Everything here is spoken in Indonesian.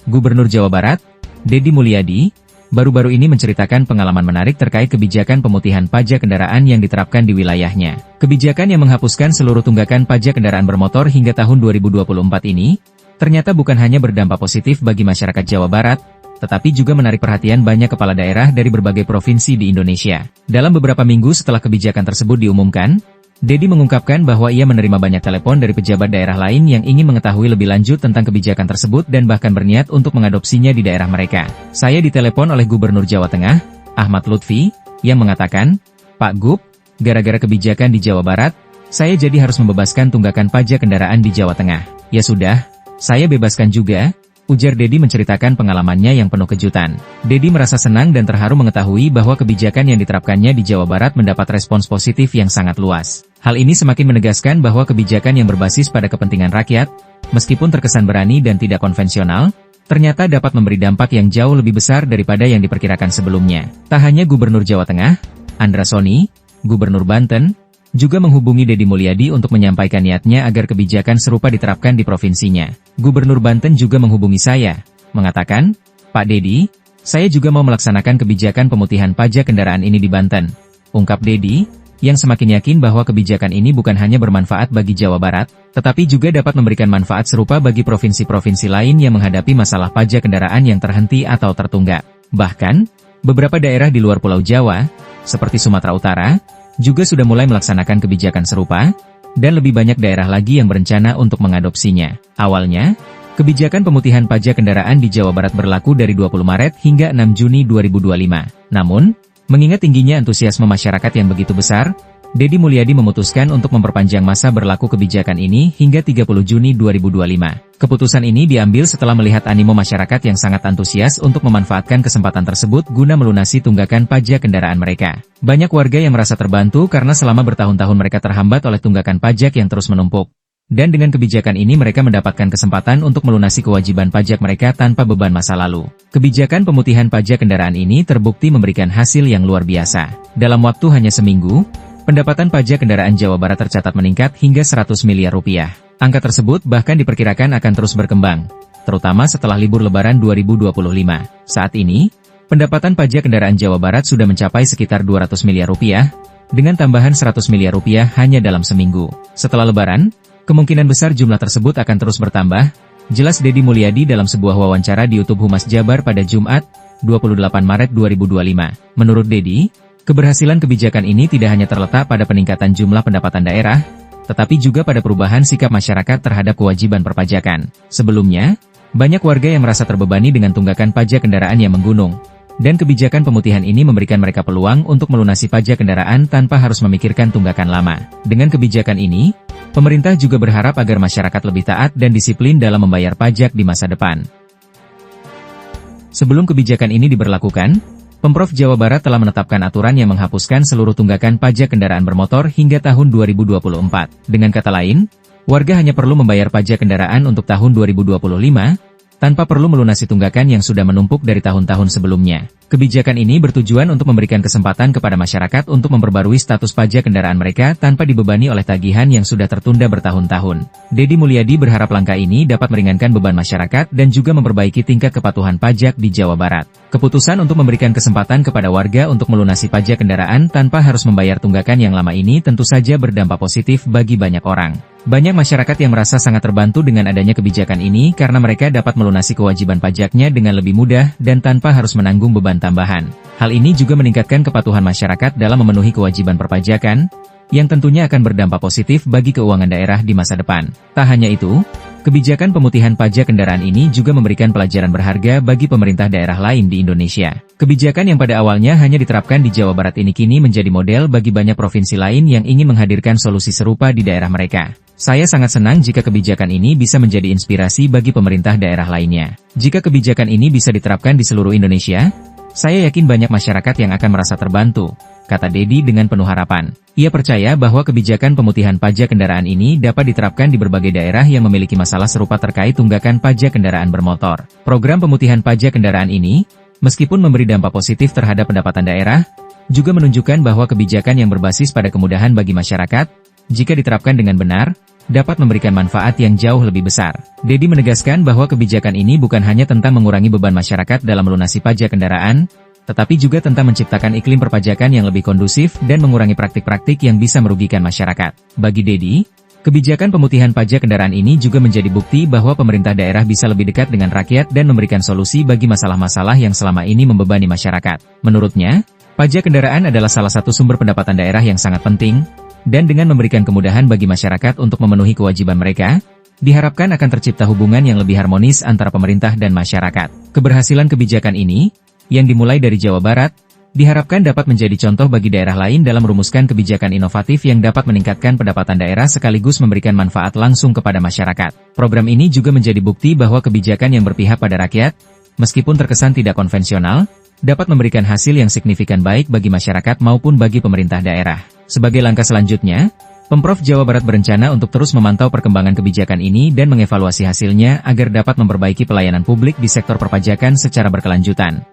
Gubernur Jawa Barat, Deddy Mulyadi, baru-baru ini menceritakan pengalaman menarik terkait kebijakan pemutihan pajak kendaraan yang diterapkan di wilayahnya. Kebijakan yang menghapuskan seluruh tunggakan pajak kendaraan bermotor hingga tahun 2024 ini, ternyata bukan hanya berdampak positif bagi masyarakat Jawa Barat, tetapi juga menarik perhatian banyak kepala daerah dari berbagai provinsi di Indonesia. Dalam beberapa minggu setelah kebijakan tersebut diumumkan, Deddy mengungkapkan bahwa ia menerima banyak telepon dari pejabat daerah lain yang ingin mengetahui lebih lanjut tentang kebijakan tersebut dan bahkan berniat untuk mengadopsinya di daerah mereka. Saya ditelepon oleh Gubernur Jawa Tengah, Ahmad Lutfi, yang mengatakan, "Pak Gub, gara-gara kebijakan di Jawa Barat, saya jadi harus membebaskan tunggakan pajak kendaraan di Jawa Tengah." "Ya sudah, saya bebaskan juga," ujar Deddy menceritakan pengalamannya yang penuh kejutan. Deddy merasa senang dan terharu mengetahui bahwa kebijakan yang diterapkannya di Jawa Barat mendapat respons positif yang sangat luas. Hal ini semakin menegaskan bahwa kebijakan yang berbasis pada kepentingan rakyat, meskipun terkesan berani dan tidak konvensional, ternyata dapat memberi dampak yang jauh lebih besar daripada yang diperkirakan sebelumnya. Tak hanya Gubernur Jawa Tengah, Andra Soni, Gubernur Banten, juga menghubungi Deddy Mulyadi untuk menyampaikan niatnya agar kebijakan serupa diterapkan di provinsinya. Gubernur Banten juga menghubungi saya, mengatakan, "Pak Deddy, saya juga mau melaksanakan kebijakan pemutihan pajak kendaraan ini di Banten," ungkap Deddy, yang semakin yakin bahwa kebijakan ini bukan hanya bermanfaat bagi Jawa Barat, tetapi juga dapat memberikan manfaat serupa bagi provinsi-provinsi lain yang menghadapi masalah pajak kendaraan yang terhenti atau tertunggak. Bahkan, beberapa daerah di luar Pulau Jawa, seperti Sumatera Utara, juga sudah mulai melaksanakan kebijakan serupa, dan lebih banyak daerah lagi yang berencana untuk mengadopsinya. Awalnya, kebijakan pemutihan pajak kendaraan di Jawa Barat berlaku dari 20 Maret hingga 6 Juni 2025. Namun, mengingat tingginya antusiasme masyarakat yang begitu besar, Deddy Mulyadi memutuskan untuk memperpanjang masa berlaku kebijakan ini hingga 30 Juni 2025. Keputusan ini diambil setelah melihat animo masyarakat yang sangat antusias untuk memanfaatkan kesempatan tersebut guna melunasi tunggakan pajak kendaraan mereka. Banyak warga yang merasa terbantu karena selama bertahun-tahun mereka terhambat oleh tunggakan pajak yang terus menumpuk. Dan dengan kebijakan ini mereka mendapatkan kesempatan untuk melunasi kewajiban pajak mereka tanpa beban masa lalu. Kebijakan pemutihan pajak kendaraan ini terbukti memberikan hasil yang luar biasa. Dalam waktu hanya seminggu, pendapatan pajak kendaraan Jawa Barat tercatat meningkat hingga 100 miliar rupiah. Angka tersebut bahkan diperkirakan akan terus berkembang, terutama setelah libur Lebaran 2025. Saat ini, pendapatan pajak kendaraan Jawa Barat sudah mencapai sekitar 200 miliar rupiah, dengan tambahan 100 miliar rupiah hanya dalam seminggu. Setelah Lebaran, kemungkinan besar jumlah tersebut akan terus bertambah, jelas Deddy Mulyadi dalam sebuah wawancara di YouTube Humas Jabar pada Jumat, 28 Maret 2025. Menurut Deddy, keberhasilan kebijakan ini tidak hanya terletak pada peningkatan jumlah pendapatan daerah, tetapi juga pada perubahan sikap masyarakat terhadap kewajiban perpajakan. Sebelumnya, banyak warga yang merasa terbebani dengan tunggakan pajak kendaraan yang menggunung, dan kebijakan pemutihan ini memberikan mereka peluang untuk melunasi pajak kendaraan tanpa harus memikirkan tunggakan lama. Dengan kebijakan ini, pemerintah juga berharap agar masyarakat lebih taat dan disiplin dalam membayar pajak di masa depan. Sebelum kebijakan ini diberlakukan, Pemprov Jawa Barat telah menetapkan aturan yang menghapuskan seluruh tunggakan pajak kendaraan bermotor hingga tahun 2024. Dengan kata lain, warga hanya perlu membayar pajak kendaraan untuk tahun 2025, tanpa perlu melunasi tunggakan yang sudah menumpuk dari tahun-tahun sebelumnya. Kebijakan ini bertujuan untuk memberikan kesempatan kepada masyarakat untuk memperbarui status pajak kendaraan mereka tanpa dibebani oleh tagihan yang sudah tertunda bertahun-tahun. Deddy Mulyadi berharap langkah ini dapat meringankan beban masyarakat dan juga memperbaiki tingkat kepatuhan pajak di Jawa Barat. Keputusan untuk memberikan kesempatan kepada warga untuk melunasi pajak kendaraan tanpa harus membayar tunggakan yang lama ini tentu saja berdampak positif bagi banyak orang. Banyak masyarakat yang merasa sangat terbantu dengan adanya kebijakan ini karena mereka dapat melunasi kewajiban pajaknya dengan lebih mudah dan tanpa harus menanggung beban tambahan. Hal ini juga meningkatkan kepatuhan masyarakat dalam memenuhi kewajiban perpajakan, yang tentunya akan berdampak positif bagi keuangan daerah di masa depan. Tak hanya itu, kebijakan pemutihan pajak kendaraan ini juga memberikan pelajaran berharga bagi pemerintah daerah lain di Indonesia. Kebijakan yang pada awalnya hanya diterapkan di Jawa Barat ini kini menjadi model bagi banyak provinsi lain yang ingin menghadirkan solusi serupa di daerah mereka. Saya sangat senang jika kebijakan ini bisa menjadi inspirasi bagi pemerintah daerah lainnya. Jika kebijakan ini bisa diterapkan di seluruh Indonesia, saya yakin banyak masyarakat yang akan merasa terbantu, kata Deddy dengan penuh harapan. Ia percaya bahwa kebijakan pemutihan pajak kendaraan ini dapat diterapkan di berbagai daerah yang memiliki masalah serupa terkait tunggakan pajak kendaraan bermotor. Program pemutihan pajak kendaraan ini, meskipun memberi dampak positif terhadap pendapatan daerah, juga menunjukkan bahwa kebijakan yang berbasis pada kemudahan bagi masyarakat, jika diterapkan dengan benar, dapat memberikan manfaat yang jauh lebih besar. Dedi menegaskan bahwa kebijakan ini bukan hanya tentang mengurangi beban masyarakat dalam melunasi pajak kendaraan, tetapi juga tentang menciptakan iklim perpajakan yang lebih kondusif dan mengurangi praktik-praktik yang bisa merugikan masyarakat. Bagi Dedi, kebijakan pemutihan pajak kendaraan ini juga menjadi bukti bahwa pemerintah daerah bisa lebih dekat dengan rakyat dan memberikan solusi bagi masalah-masalah yang selama ini membebani masyarakat. Menurutnya, pajak kendaraan adalah salah satu sumber pendapatan daerah yang sangat penting, dan dengan memberikan kemudahan bagi masyarakat untuk memenuhi kewajiban mereka, diharapkan akan tercipta hubungan yang lebih harmonis antara pemerintah dan masyarakat. Keberhasilan kebijakan ini, yang dimulai dari Jawa Barat, diharapkan dapat menjadi contoh bagi daerah lain dalam merumuskan kebijakan inovatif yang dapat meningkatkan pendapatan daerah sekaligus memberikan manfaat langsung kepada masyarakat. Program ini juga menjadi bukti bahwa kebijakan yang berpihak pada rakyat, meskipun terkesan tidak konvensional, dapat memberikan hasil yang signifikan baik bagi masyarakat maupun bagi pemerintah daerah. Sebagai langkah selanjutnya, Pemprov Jawa Barat berencana untuk terus memantau perkembangan kebijakan ini dan mengevaluasi hasilnya agar dapat memperbaiki pelayanan publik di sektor perpajakan secara berkelanjutan.